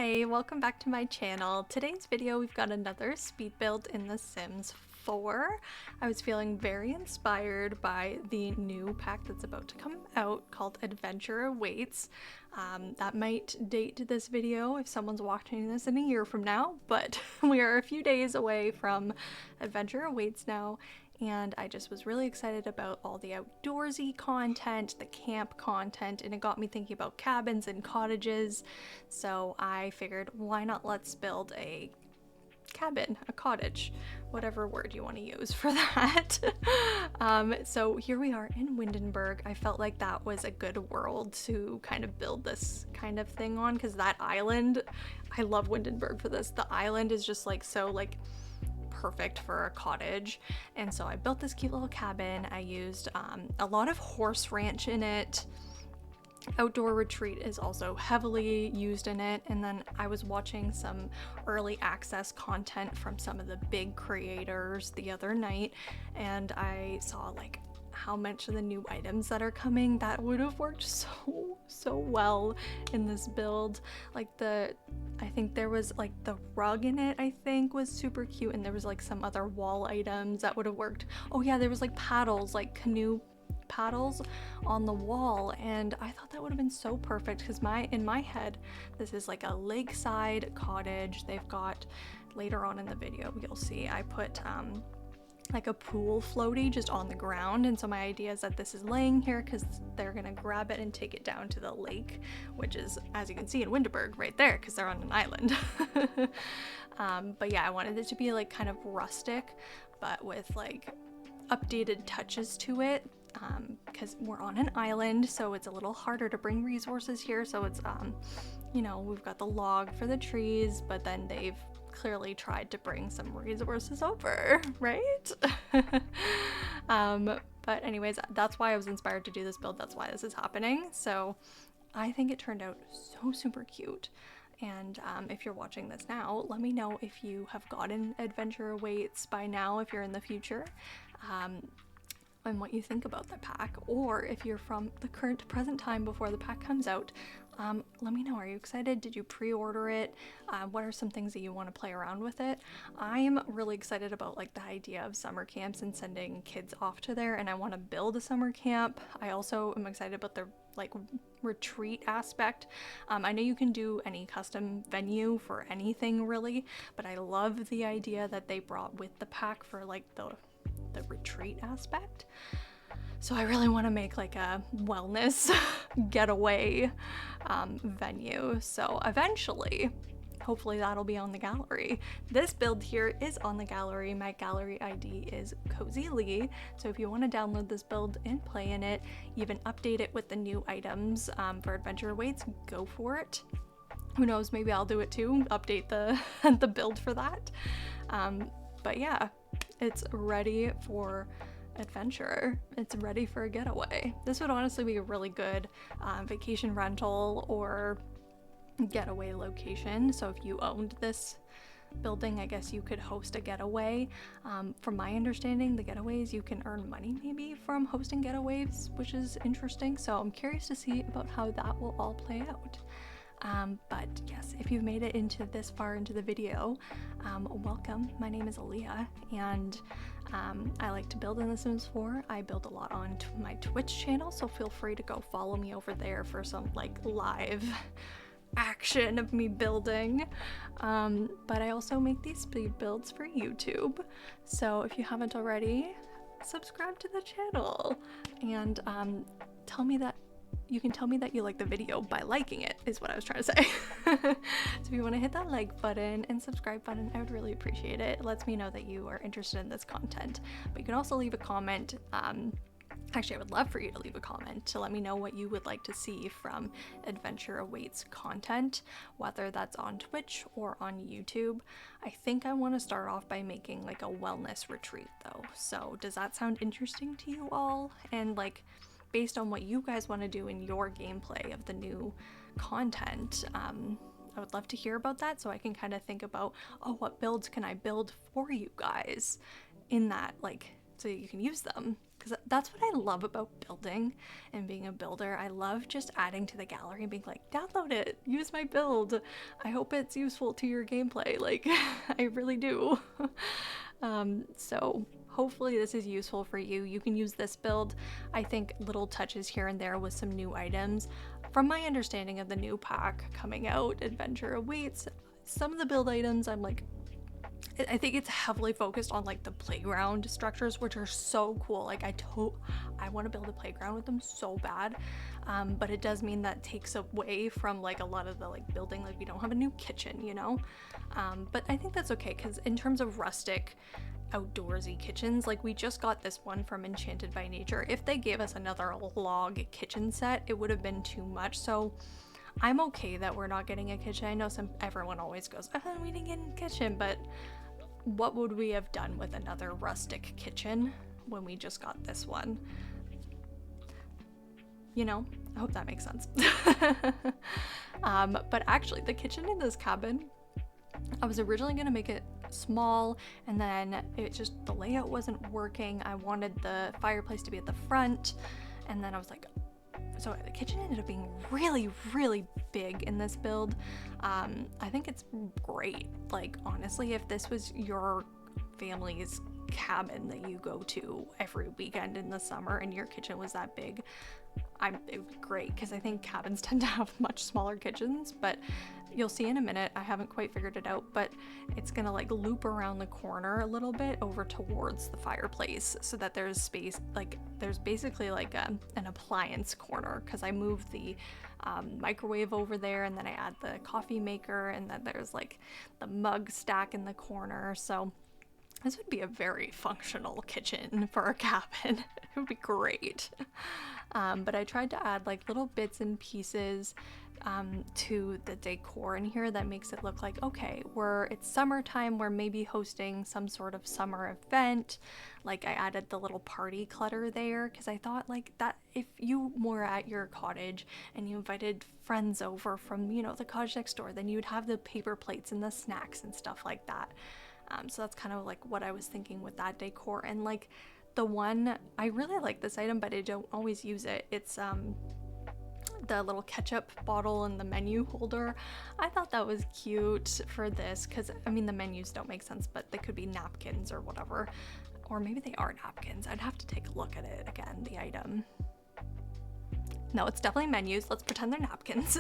Hi, welcome back to my channel. Today's video we've got another speed build in The Sims 4. I was feeling very inspired by the new pack that's about to come out called Adventure Awaits. That might date this video if someone's watching this in a year from now, but we are a few days away from Adventure Awaits now. And I just was really excited about all the outdoorsy content, the camp content, and it got me thinking about cabins and cottages. So I figured, why not let's build a cabin, a cottage, whatever word you want to use for that. So here we are in Windenburg. I felt like that was a good world to kind of build this kind of thing on, because that island, I love Windenburg for this. The island is just like so like perfect for a cottage, and so I built this cute little cabin. I used a lot of horse ranch in it. Outdoor retreat is also heavily used in it, and then I was watching some early access content from some of the big creators the other night, and I saw like how much of the new items that are coming that would have worked so well in this build. Like I think there was like the rug in it, I think was super cute, and there was like some other wall items that would have worked. Oh yeah, there was like paddles, like canoe paddles on the wall, and I thought that would have been so perfect because in my head this is like a lakeside cottage. They've got, later on in the video you'll see, I put like a pool floaty just on the ground, and so my idea is that this is laying here because they're gonna grab it and take it down to the lake, which is, as you can see, in Windenburg right there because they're on an island. But yeah, I wanted it to be like kind of rustic but with like updated touches to it, because we're on an island, so it's a little harder to bring resources here. So it's you know, we've got the log for the trees, but then they've clearly tried to bring some resources over, right? But anyways, that's why I was inspired to do this build. That's why this is happening. So I think it turned out so super cute. And if you're watching this now, let me know if you have gotten Adventure Awaits by now, if you're in the future, and what you think about the pack, or if you're from the present time before the pack comes out. Let me know. Are you excited? Did you pre-order it? What are some things that you want to play around with it? I'm really excited about like the idea of summer camps and sending kids off to there, and I want to build a summer camp. I also am excited about the like retreat aspect. I know you can do any custom venue for anything really, but I love the idea that they brought with the pack for like the retreat aspect. So I really want to make like a wellness getaway venue. So eventually, hopefully that'll be on the gallery. This build here is on the gallery. My gallery ID is cosylee. So if you want to download this build and play in it, even update it with the new items for Adventure Awaits, go for it. Who knows, maybe I'll do it too, update the, the build for that. But yeah, it's ready for adventure. It's ready for a getaway. This would honestly be a really good vacation rental or getaway location. So if you owned this building, I guess you could host a getaway. From my understanding, the getaways, you can earn money maybe from hosting getaways, which is interesting. So I'm curious to see about how that will all play out. But yes, if you've made it into this far into the video, welcome. My name is Aaliyah, and I like to build in The Sims 4. I build a lot on my Twitch channel, so feel free to go follow me over there for some like live action of me building. But I also make these speed builds for YouTube, so if you haven't already, subscribe to the channel, and you can tell me that you like the video by liking it, is what I was trying to say. So if you want to hit that like button and subscribe button, I would really appreciate it. It lets me know that you are interested in this content. But you can also leave a comment. Actually, I would love for you to leave a comment to let me know what you would like to see from Adventure Awaits content, whether that's on Twitch or on YouTube. I think I want to start off by making like a wellness retreat though. So does that sound interesting to you all? And like, based on what you guys want to do in your gameplay of the new content, I would love to hear about that so I can kind of think about, oh, what builds can I build for you guys in that, like, so you can use them. because that's what I love about building and being a builder. I love just adding to the gallery and being like, download it, use my build. I hope it's useful to your gameplay. Like, I really do. So hopefully this is useful for you. You can use this build. I think little touches here and there with some new items. From my understanding of the new pack coming out, Adventure Awaits, some of the build items I'm like, I think it's heavily focused on like the playground structures, which are so cool. Like I want to build a playground with them so bad, but it does mean that takes away from like a lot of the like building. Like we don't have a new kitchen, you know, but I think that's okay, because in terms of rustic outdoorsy kitchens, like we just got this one from Enchanted by Nature. If they gave us another log kitchen set, it would have been too much. So I'm okay that we're not getting a kitchen. I know everyone always goes, oh, we didn't get a kitchen, but what would we have done with another rustic kitchen when we just got this one? You know, I hope that makes sense. But actually the kitchen in this cabin, I was originally going to make it small, and then the layout wasn't working. I wanted the fireplace to be at the front, and then I was like, so the kitchen ended up being really, really big in this build. I think it's great. Like, honestly, if this was your family's cabin that you go to every weekend in the summer and your kitchen was that big, it would be great, because I think cabins tend to have much smaller kitchens, but you'll see in a minute. I haven't quite figured it out, but it's gonna like loop around the corner a little bit over towards the fireplace, so that there's space, like there's basically like an appliance corner, because I moved the microwave over there, and then I add the coffee maker, and then there's like the mug stack in the corner. So this would be a very functional kitchen for a cabin. It would be great. But I tried to add like little bits and pieces to the decor in here that makes it look like, okay, it's summertime, we're maybe hosting some sort of summer event. Like I added the little party clutter there, because I thought like that if you were at your cottage and you invited friends over from, you know, the cottage next door, then you'd have the paper plates and the snacks and stuff like that. So that's kind of like what I was thinking with that decor. And like the one, I really like this item, but I don't always use it. It's the little ketchup bottle and the menu holder. I thought that was cute for this, because I mean the menus don't make sense, but they could be napkins or whatever, or maybe they are napkins. I'd have to take a look at it again, the item. No, it's definitely menus. Let's pretend they're napkins.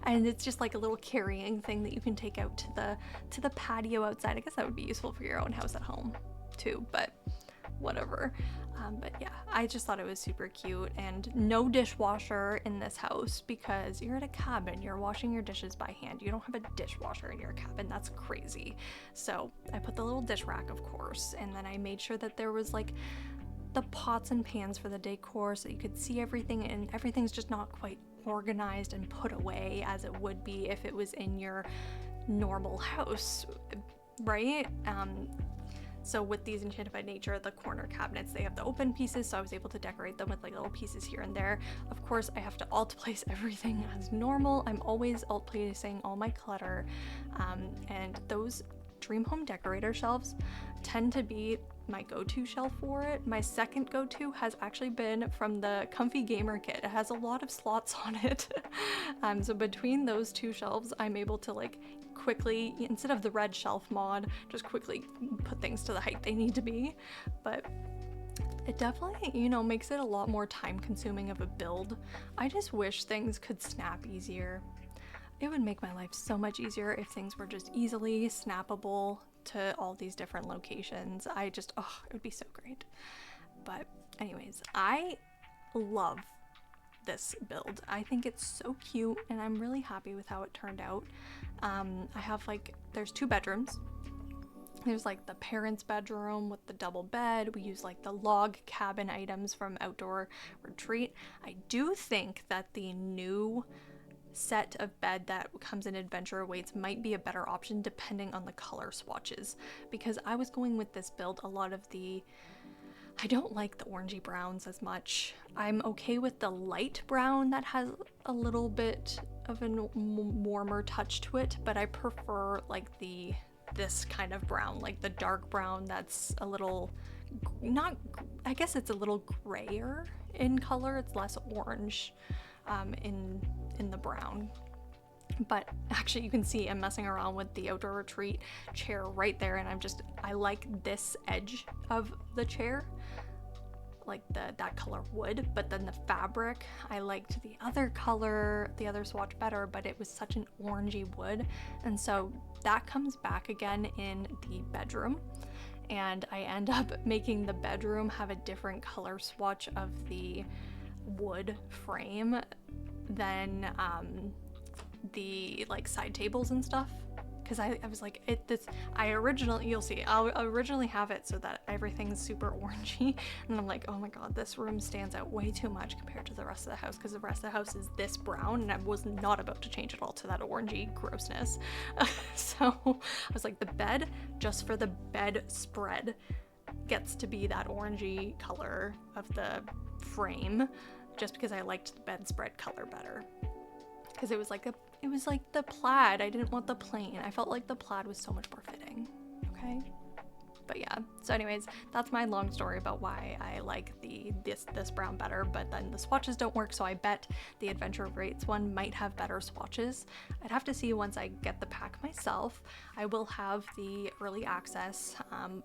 And it's just like a little carrying thing that you can take out to the patio outside. I guess that would be useful for your own house at home too, but whatever. But yeah, I just thought it was super cute. And no dishwasher in this house, because you're at a cabin, you're washing your dishes by hand. You don't have a dishwasher in your cabin. That's crazy. So I put the little dish rack, of course, and then I made sure that there was like the pots and pans for the decor, so you could see everything, and everything's just not quite organized and put away as it would be if it was in your normal house, right? So with these Enchanted by Nature, the corner cabinets, they have the open pieces, so I was able to decorate them with like little pieces here and there. Of course, I have to alt place everything as normal. I'm always alt placing all my clutter, and those Dream Home Decorator shelves tend to be my go-to shelf for it. My second go-to has actually been from the Comfy Gamer kit. It has a lot of slots on it. So between those two shelves, I'm able to like quickly, instead of the red shelf mod, just quickly put things to the height they need to be. But it definitely, you know, makes it a lot more time consuming of a build. I just wish things could snap easier. It would make my life so much easier if things were just easily snappable to all these different locations. It would be so great. But anyways, I love this build. I think it's so cute, and I'm really happy with how it turned out. I have there's 2 bedrooms. There's like the parents' bedroom with the double bed. We use like the log cabin items from Outdoor Retreat. I do think that the new set of bed that comes in Adventure Awaits might be a better option depending on the color swatches, because I was going with this build I don't like the orangey browns as much. I'm okay with the light brown that has a little bit of a warmer touch to it, but I prefer like this kind of brown, like the dark brown that's a little I guess it's a little grayer in color. It's less orange in the brown. But actually you can see I'm messing around with the outdoor retreat chair right there, and I like this edge of the chair, like that color wood, but then the fabric, I liked the other color, the other swatch better, but it was such an orangey wood. And so that comes back again in the bedroom, and I end up making the bedroom have a different color swatch of the wood frame than the like side tables and stuff, because I was like, you'll see, I'll originally have it so that everything's super orangey, and I'm like, oh my god, this room stands out way too much compared to the rest of the house, because the rest of the house is this brown, and I was not about to change it all to that orangey grossness. So I was like, the bed, just for the bed spread, gets to be that orangey color of the frame, just because I liked the bedspread color better. Because it was like the plaid. I didn't want the plain. I felt like the plaid was so much more fitting. Okay. But yeah, so anyways, that's my long story about why I like this brown better, but then the swatches don't work, so I bet the Adventure Rates one might have better swatches. I'd have to see once I get the pack myself. I will have the early access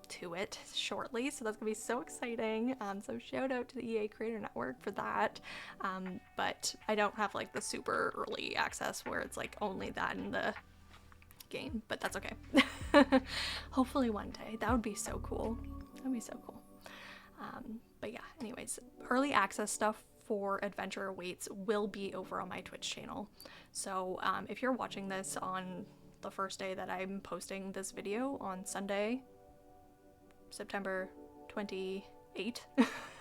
to it shortly, so that's gonna be so exciting. So shout out to the EA Creator Network for that. But I don't have like the super early access where it's like only that in the game, but that's okay. Hopefully one day. That would be so cool. That'd be so cool. But yeah, anyways, early access stuff for Adventure Awaits will be over on my Twitch channel. So if you're watching this on the first day that I'm posting this video on Sunday, September 28th,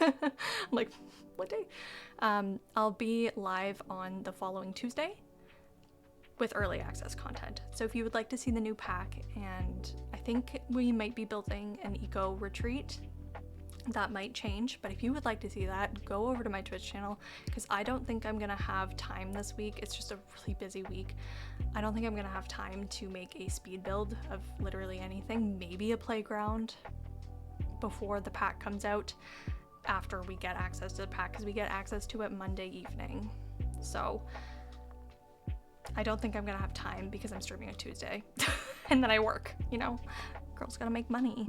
I'm like, what day? I'll be live on the following Tuesday with early access content. So if you would like to see the new pack, and I think we might be building an eco retreat, that might change, but if you would like to see that, go over to my Twitch channel, because I don't think I'm gonna have time this week. It's just a really busy week. I don't think I'm gonna have time to make a speed build of literally anything, maybe a playground before the pack comes out, after we get access to the pack, because we get access to it Monday evening. So I don't think I'm gonna have time because I'm streaming on Tuesday and then I work, you know, girls gotta make money.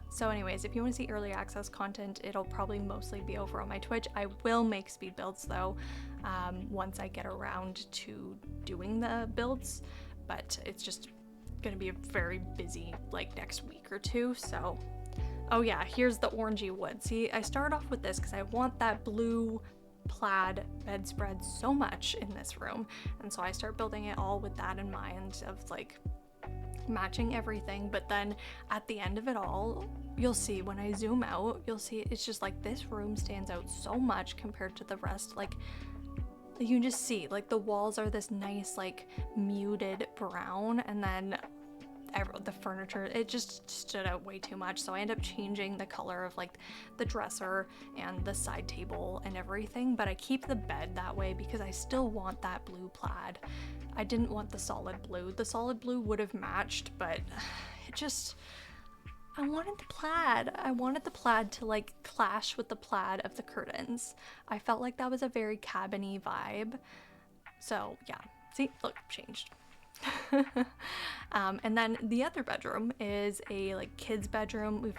So anyways, if you want to see early access content, it'll probably mostly be over on my Twitch. I will make speed builds though, once I get around to doing the builds, but it's just gonna be a very busy like next week or two. So, oh yeah, here's the orangey wood. See, I started off with this because I want that blue plaid bedspread so much in this room, and so I start building it all with that in mind, of like matching everything. But then at the end of it all, you'll see when I zoom out, you'll see it's just like this room stands out so much compared to the rest. Like you can just see like the walls are this nice like muted brown, and then the furniture, it just stood out way too much. So I end up changing the color of like the dresser and the side table and everything, but I keep the bed that way because I still want that blue plaid. I didn't want the solid blue. The solid blue would have matched, but it just, I wanted the plaid. I wanted the plaid to like clash with the plaid of the curtains. I felt like that was a very cabin-y vibe. So yeah, see, look, changed. And then the other bedroom is a like kids bedroom.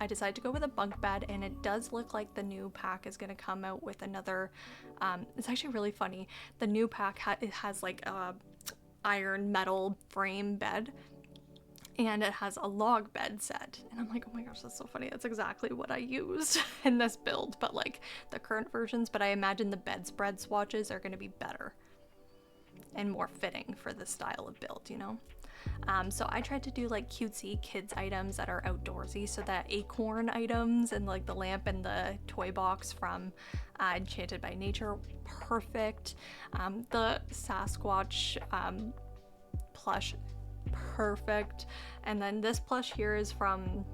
I decided to go with a bunk bed, and it does look like the new pack is going to come out with another, it's actually really funny. The new pack it has like a iron metal frame bed, and it has a log bed set, and I'm like, oh my gosh, that's so funny. That's exactly what I used in this build, but like the current versions. But I imagine the bedspread swatches are going to be better and more fitting for the style of build, you know? So I tried to do like cutesy kids items that are outdoorsy, so that acorn items and like the lamp and the toy box from Enchanted by Nature, perfect. The Sasquatch plush, perfect. And then this plush here is from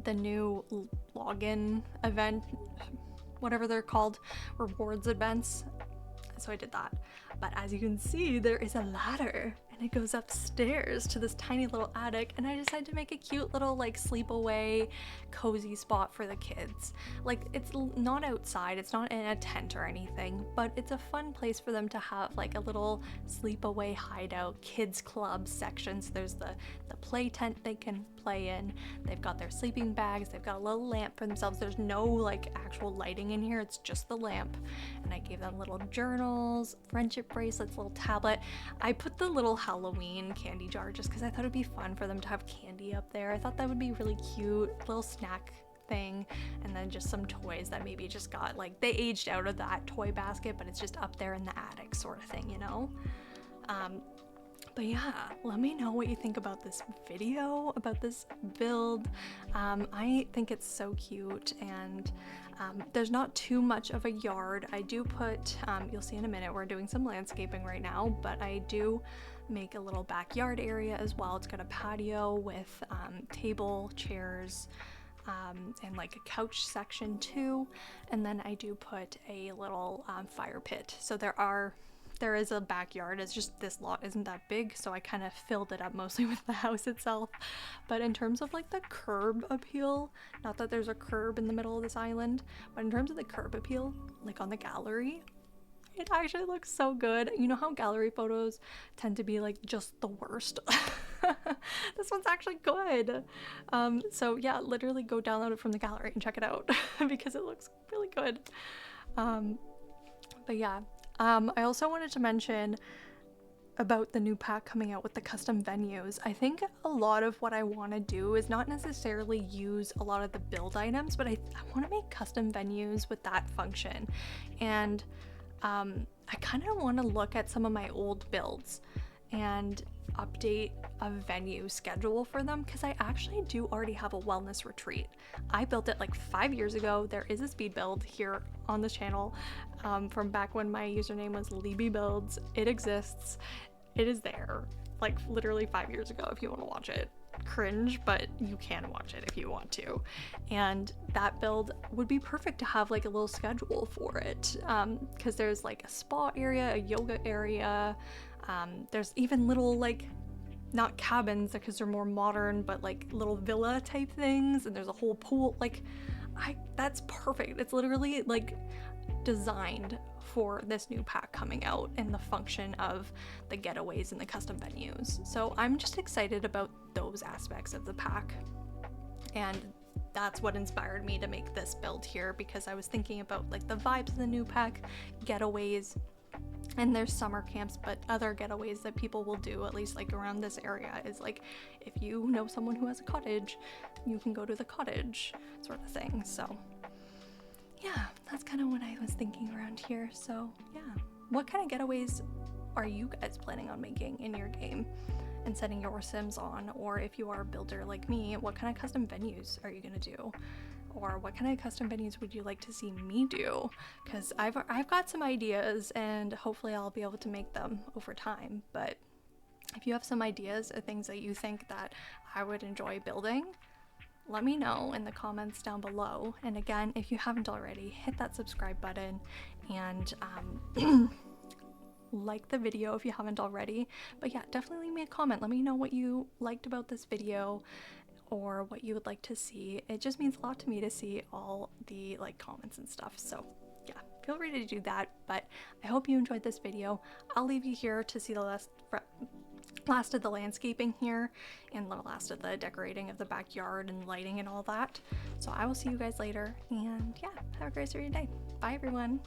the new login event, whatever they're called, rewards events. So I did that. But as you can see, there is a ladder, and it goes upstairs to this tiny little attic, and I decided to make a cute little like sleepaway cozy spot for the kids. Like, it's not outside, it's not in a tent or anything, but it's a fun place for them to have like a little sleepaway hideout kids club section. So there's the play tent they can play in, they've got their sleeping bags, they've got a little lamp for themselves. There's no like actual lighting in here, it's just the lamp. And I gave them little journals, friendship bracelets, little tablet. I put the little Halloween candy jar just because I thought it'd be fun for them to have candy up there. I thought that would be really cute, little snack thing. And then just some toys that maybe just got like, they aged out of that toy basket, but it's just up there in the attic sort of thing, you know? But yeah, let me know what you think about this video, about this build. I think it's so cute, and there's not too much of a yard. I do put, you'll see in a minute, we're doing some landscaping right now, but I do make a little backyard area as well. It's got a patio with table, chairs, and like a couch section too. And then I do put a little fire pit. So there is a backyard, it's just this lot isn't that big, so I kind of filled it up mostly with the house itself. But in terms of like the curb appeal, not that there's a curb in the middle of this island, but in terms of the curb appeal, like on the gallery, it actually looks so good. You know how gallery photos tend to be like just the worst? This one's actually good. So yeah, literally go download it from the gallery and check it out because it looks really good. But yeah, I also wanted to mention about the new pack coming out with the custom venues. I think a lot of what I want to do is not necessarily use a lot of the build items, but I want to make custom venues with that function. And I kind of want to look at some of my old builds and update a venue schedule for them, because I actually do already have a wellness retreat. I built it like 5 years ago. There is a speed build here on the channel from back when my username was Libby Builds. It exists. It is there, like literally 5 years ago if you want to watch it. Cringe, but you can watch it if you want to. And that build would be perfect to have like a little schedule for it, because there's like a spa area, a yoga area, there's even little like, not cabins because they're more modern, but like little villa type things, and there's a whole pool. Like, that's perfect. It's literally like designed for this new pack coming out and the function of the getaways and the custom venues. So I'm just excited about those aspects of the pack, and that's what inspired me to make this build here, because I was thinking about like the vibes of the new pack, getaways, and there's summer camps, but other getaways that people will do, at least like around this area, is like if you know someone who has a cottage, you can go to the cottage sort of thing. So yeah, that's kind of what I was thinking around here. So yeah, what kind of getaways are you guys planning on making in your game and setting your Sims on? Or if you are a builder like me, what kind of custom venues are you gonna do? Or what kind of custom venues would you like to see me do? Because I've got some ideas, and hopefully I'll be able to make them over time. But if you have some ideas or things that you think that I would enjoy building, let me know in the comments down below. And again, if you haven't already, hit that subscribe button and like the video if you haven't already. But yeah, definitely leave me a comment. Let me know what you liked about this video or what you would like to see. It just means a lot to me to see all the like comments and stuff. So yeah, feel free to do that. But I hope you enjoyed this video. I'll leave you here to see the last of the landscaping here and the last of the decorating of the backyard and lighting and all that. So I will see you guys later, and yeah, have a great rest of your day. Bye everyone.